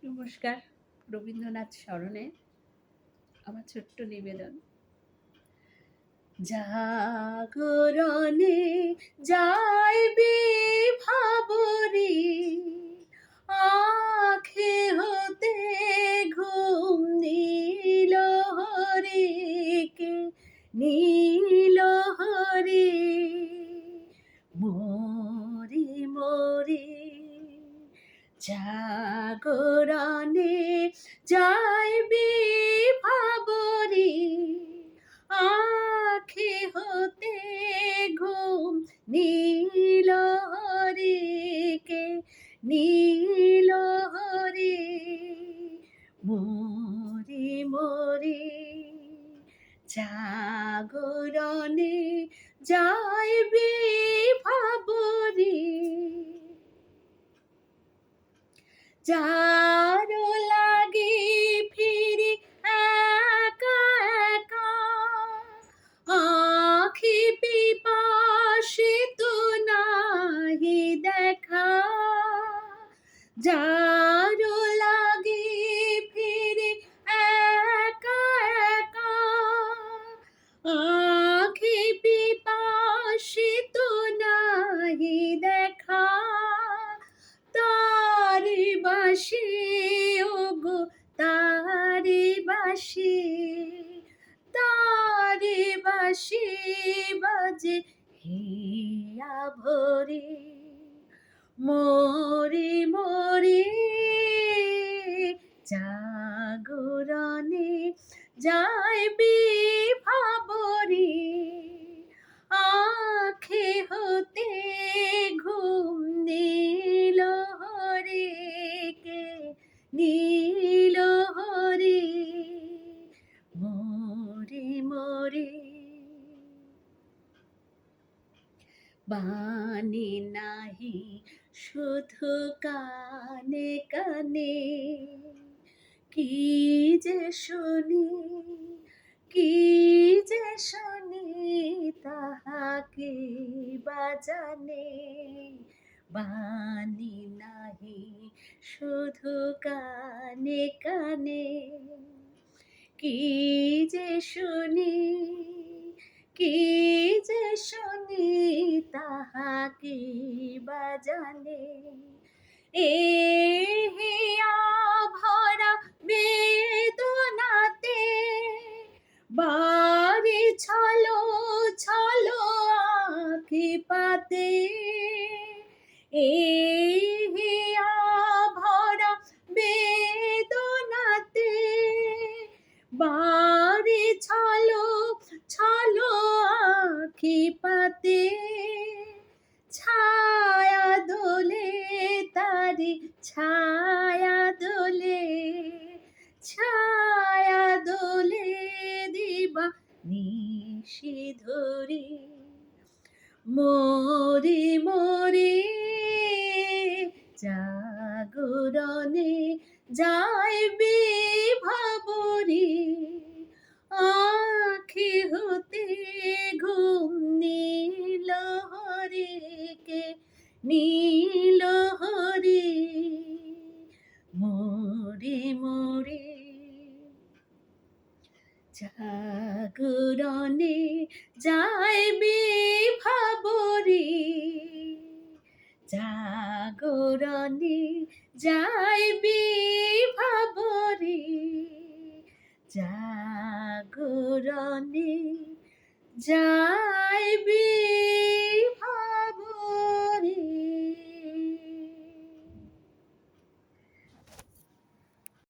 নমস্কার। রবীন্দ্রনাথ স্মরণে আমার ছোট্ট নিবেদন। জাগরণে যাইবি ভাবরি, আঁখে হতে ঘুম নীল হরিকে নীল হরি মরি মরি জাগরণে যাইবি ভাবরি, আঁখি হতে ঘুম নীল হরিকে নীল হরি মরি মরি জাগরণে যাইবি ভাবরি। যারো লাগি ফিরি একা একা, আঁখি পিপাসিত নাহি দেখা। যারো লাগি ফিরি একা একা, আঁখি পিপাসিত নাহি দেখা। তারি বাসি ওগো তারি বাসি, তারি বাসি বাজে হিয়া ভরি মরি মরি জাগরণে যাইবি ভাবরি, আঁখে হতে ঘুম নীল হরিকে নীল হরি মরি মরি। বাণী নাহি শুধু কানে কানে, কি যে শুনি কি যে শুনি তাহাকে বাজানে। বাণী নাহি শুধু কানে কানে, কি যে শুনি কি যে শুনি তাহাকে বাজানে। এ হিয়া ভরা বেদনাতে বাড়ি ছলো ছলো আঁখি পাতে। এ হিয়া ভরা বেদনাতে বাড়ি ছলো ছলো আঁখি পাতে। ছায়া দোলে তারি ছায়া দোলে, ছায়া দোলে দিবা নিশি ধরি মরি মরি জাগরণে যাইবি ভাবরি, আঁখি হতে ঘুম নীল হরিকে নীল হরি মরি মরি জাগরণে যাইবি ভাবরি, জাগরণে যাইবি ভাবরি, জাগরণে যাইবি